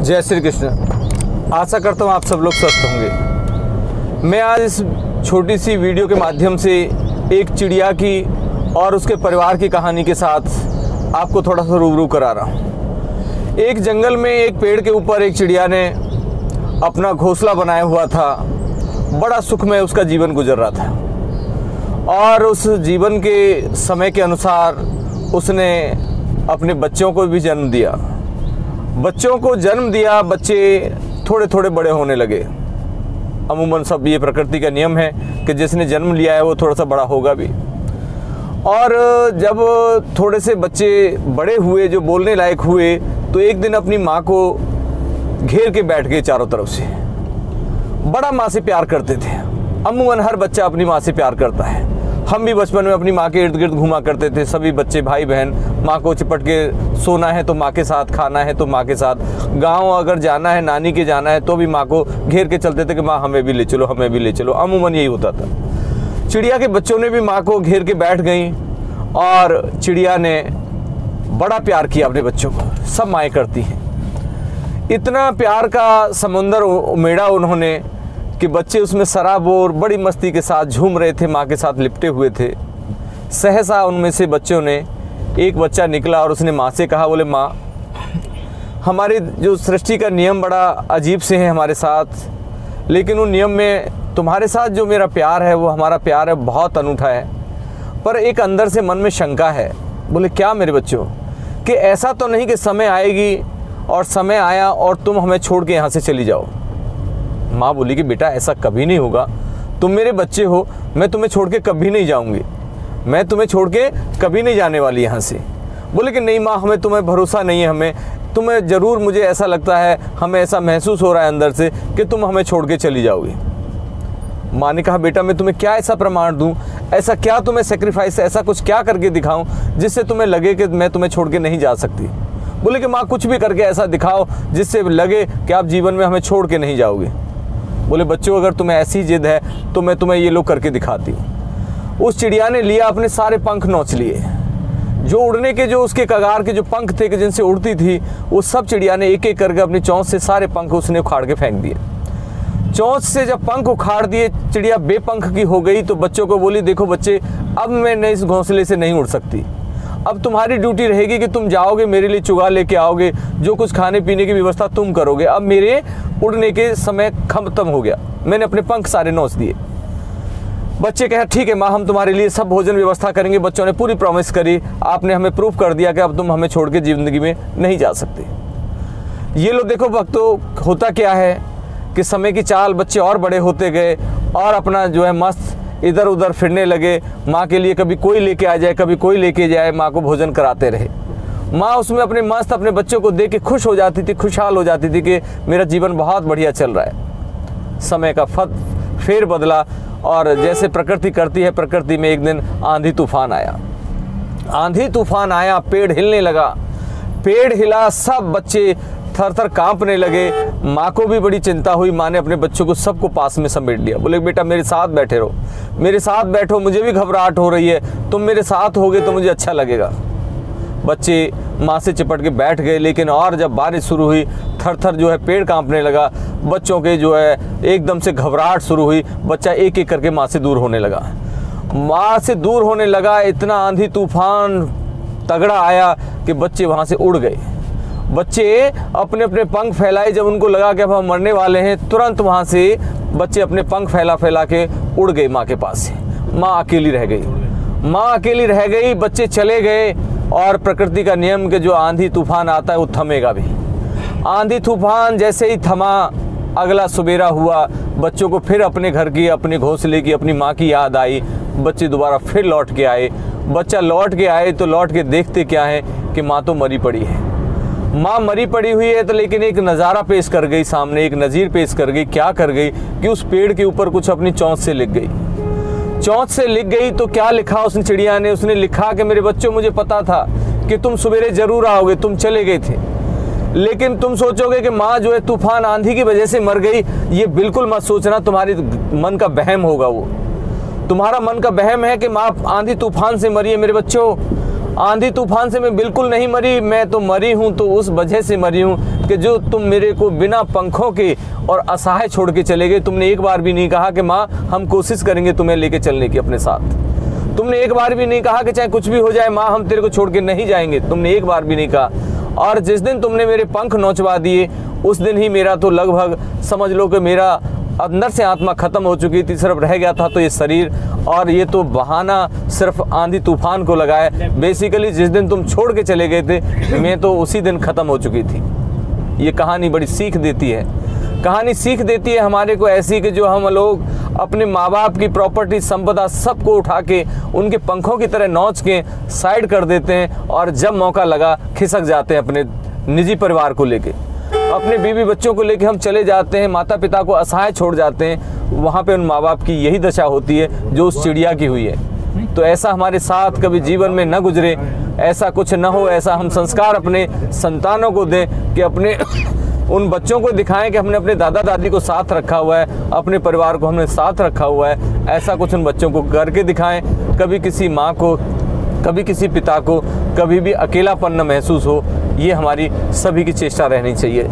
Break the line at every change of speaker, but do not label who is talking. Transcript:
जय श्री कृष्ण। आशा करता हूँ आप सब लोग स्वस्थ होंगे। मैं आज इस छोटी सी वीडियो के माध्यम से एक चिड़िया की और उसके परिवार की कहानी के साथ आपको थोड़ा सा रूबरू करा रहा हूँ। एक जंगल में एक पेड़ के ऊपर एक चिड़िया ने अपना घोंसला बनाया हुआ था। बड़ा सुखमय उसका जीवन गुजर रहा था और उस जीवन के समय के अनुसार उसने अपने बच्चों को भी जन्म दिया। बच्चों को जन्म दिया, बच्चे थोड़े थोड़े बड़े होने लगे। अमूमन सब ये प्रकृति का नियम है कि जिसने जन्म लिया है वो थोड़ा सा बड़ा होगा भी। और जब थोड़े से बच्चे बड़े हुए, जो बोलने लायक हुए, तो एक दिन अपनी माँ को घेर के बैठ गए चारों तरफ से। बड़ा माँ से प्यार करते थे। अमूमन हर बच्चा अपनी माँ से प्यार करता है। हम भी बचपन में अपनी माँ के इर्द गिर्द घूमा करते थे। सभी बच्चे, भाई बहन, माँ को चिपट के सोना है तो माँ के साथ, खाना है तो माँ के साथ, गांव अगर जाना है, नानी के जाना है तो भी माँ को घेर के चलते थे कि माँ हमें भी ले चलो, हमें भी ले चलो। अमूमन यही होता था। चिड़िया के बच्चों ने भी माँ को घेर के बैठ गई और चिड़िया ने बड़ा प्यार किया अपने बच्चों को। सब माएँ करती हैं। इतना प्यार का समुंदर उमेड़ा उन्होंने कि बच्चे उसमें सराबोर बड़ी मस्ती के साथ झूम रहे थे, माँ के साथ लिपटे हुए थे। सहसा उनमें से बच्चों ने एक बच्चा निकला और उसने माँ से कहा, बोले माँ, हमारे जो सृष्टि का नियम बड़ा अजीब से है हमारे साथ, लेकिन उन नियम में तुम्हारे साथ जो मेरा प्यार है, वो हमारा प्यार है, बहुत अनूठा है। पर एक अंदर से मन में शंका है। बोले क्या मेरे बच्चों, कि ऐसा तो नहीं कि समय आएगी और समय आया और तुम हमें छोड़ के यहाँ से चली जाओ। माँ बोली कि बेटा ऐसा कभी नहीं होगा, तुम मेरे बच्चे हो, मैं तुम्हें छोड़ के कभी नहीं जाऊंगी, मैं तुम्हें छोड़ के कभी नहीं जाने वाली यहाँ से। बोले कि नहीं माँ, हमें तुम्हें भरोसा नहीं है, हमें तुम्हें ज़रूर, मुझे ऐसा लगता है, हमें ऐसा महसूस हो रहा है अंदर से कि तुम हमें छोड़ के चली जाओगी। माँ ने कहा बेटा मैं तुम्हें क्या ऐसा प्रमाण दूँ, ऐसा क्या तुम्हें सेक्रीफाइस, ऐसा कुछ क्या करके दिखाऊँ जिससे तुम्हें लगे कि मैं तुम्हें छोड़ के नहीं जा सकती। बोले कि माँ कुछ भी करके ऐसा दिखाओ जिससे लगे कि आप जीवन में हमें छोड़ के नहीं जाओगे। बोले बच्चों, अगर तुम्हें ऐसी जिद है तो मैं तुम्हें ये लोग करके दिखाती हूँ। उस चिड़िया ने लिया, अपने सारे पंख नोच लिए। जो उड़ने के, जो उसके कगार के जो पंख थे कि जिनसे उड़ती थी, वो सब चिड़िया ने एक एक करके अपनी चोंच से सारे पंख उसने उखाड़ के फेंक दिए। चोंच से जब पंख उखाड़ दिए, चिड़िया बेपंख की हो गई। तो बच्चों को बोली, देखो बच्चे, अब मैं इस घोंसले से नहीं उड़ सकती। अब तुम्हारी ड्यूटी रहेगी कि तुम जाओगे, मेरे लिए चुगा लेके आओगे, जो कुछ खाने पीने की व्यवस्था तुम करोगे। अब मेरे उड़ने के समय खत्म हो गया, मैंने अपने पंख सारे नोच दिए। बच्चे कहे ठीक है माँ, हम तुम्हारे लिए सब भोजन व्यवस्था करेंगे। बच्चों ने पूरी प्रॉमिस करी। आपने हमें प्रूफ कर दिया कि अब तुम हमें छोड़ के जिंदगी में नहीं जा सकते। ये लो देखो भक्तों, होता क्या है कि समय की चाल, बच्चे और बड़े होते गए और अपना जो है मस्त इधर उधर फिरने लगे। माँ के लिए कभी कोई लेके आ जाए, कभी कोई लेके जाए, माँ को भोजन कराते रहे। माँ उसमें अपने मस्त अपने बच्चों को देख के खुश हो जाती थी, खुशहाल हो जाती थी कि मेरा जीवन बहुत बढ़िया चल रहा है। समय का फेर बदला और जैसे प्रकृति करती है, प्रकृति में एक दिन आंधी तूफान आया। आंधी तूफान आया, पेड़ हिलने लगा। पेड़ हिला, सब बच्चे थर थर कांपने लगे। माँ को भी बड़ी चिंता हुई। माँ ने अपने बच्चों को सबको पास में समेट लिया। बोले बेटा मेरे साथ बैठे रहो, मेरे साथ बैठो, मुझे भी घबराहट हो रही है, तुम मेरे साथ होगे तो मुझे अच्छा लगेगा। बच्चे माँ से चिपट के बैठ गए। लेकिन और जब बारिश शुरू हुई, थर थर जो है पेड़ कांपने लगा। बच्चों के जो है एकदम से घबराहट शुरू हुई। बच्चा एक एक करके माँ से दूर होने लगा, माँ से दूर होने लगा। इतना आंधी तूफान तगड़ा आया कि बच्चे वहाँ से उड़ गए। बच्चे अपने अपने पंख फैलाए। जब उनको लगा कि अब हम मरने वाले हैं, तुरंत वहाँ से बच्चे अपने पंख फैला फैला के उड़ गए माँ के पास से। माँ अकेली रह गई। माँ अकेली रह गई, बच्चे चले गए। और प्रकृति का नियम के जो आंधी तूफान आता है वो थमेगा भी। आंधी तूफान जैसे ही थमा, अगला सुबेरा हुआ, बच्चों को फिर अपने घर की, अपने घोंसले की, अपनी माँ की याद आई। बच्चे दोबारा फिर लौट के आए। बच्चा लौट के आए तो लौट के देखते क्या है कि माँ तो मरी पड़ी है। माँ मरी पड़ी हुई है तो लेकिन एक नज़ारा पेश कर गई सामने, एक नज़ीर पेश कर गई। क्या कर गई कि उस पेड़ के ऊपर कुछ अपनी चोंच से लिख गई। चोंच से लिख गई तो क्या लिखा उसने, चिड़िया ने, उसने लिखा कि मेरे बच्चों, मुझे पता था कि तुम सवेरे ज़रूर आओगे, तुम चले गए थे, लेकिन तुम सोचोगे कि माँ जो है तूफान आंधी की वजह से मर गई। ये बिल्कुल मत सोचना, तुम्हारी मन का वहम होगा, वो तुम्हारा मन का वहम है कि माँ आंधी तूफान से मरी है। मेरे बच्चों, आंधी तूफान से मैं बिल्कुल नहीं मरी, मैं तो मरी हूँ तो उस वजह से मरी हूँ कि जो तुम मेरे को बिना पंखों के और असहाय छोड़ के चले गए। तुमने एक बार भी नहीं कहा कि माँ हम कोशिश करेंगे तुम्हें लेके चलने की अपने साथ। तुमने एक बार भी नहीं कहा कि चाहे कुछ भी हो जाए माँ हम तेरे को छोड़ के नहीं जाएंगे। तुमने एक बार भी नहीं कहा। और जिस दिन तुमने मेरे पंख नोचवा दिए उस दिन ही मेरा तो लगभग समझ लो कि मेरा अंदर से आत्मा खत्म हो चुकी थी, सिर्फ रह गया था तो ये शरीर। और ये तो बहाना सिर्फ आंधी तूफान को लगाए। बेसिकली जिस दिन तुम छोड़ के चले गए थे मैं तो उसी दिन ख़त्म हो चुकी थी। ये कहानी बड़ी सीख देती है। कहानी सीख देती है हमारे को ऐसी कि जो हम लोग अपने माँ बाप की प्रॉपर्टी संपदा सबको उठा के उनके पंखों की तरह नोच के साइड कर देते हैं और जब मौका लगा खिसक जाते हैं अपने निजी परिवार को लेके, अपने बीवी बच्चों को लेके हम चले जाते हैं, माता पिता को असहाय छोड़ जाते हैं। वहाँ पे उन माँ बाप की यही दशा होती है जो उस चिड़िया की हुई है। तो ऐसा हमारे साथ कभी जीवन में न गुजरे, ऐसा कुछ न हो। ऐसा हम संस्कार अपने संतानों को दें कि अपने उन बच्चों को दिखाएं कि हमने अपने दादा दादी को साथ रखा हुआ है, अपने परिवार को हमने साथ रखा हुआ है। ऐसा कुछ उन बच्चों को करके दिखाएं। कभी किसी माँ को, कभी किसी पिता को कभी भी अकेलापन न महसूस हो। ये हमारी सभी की चेष्टा रहनी चाहिए।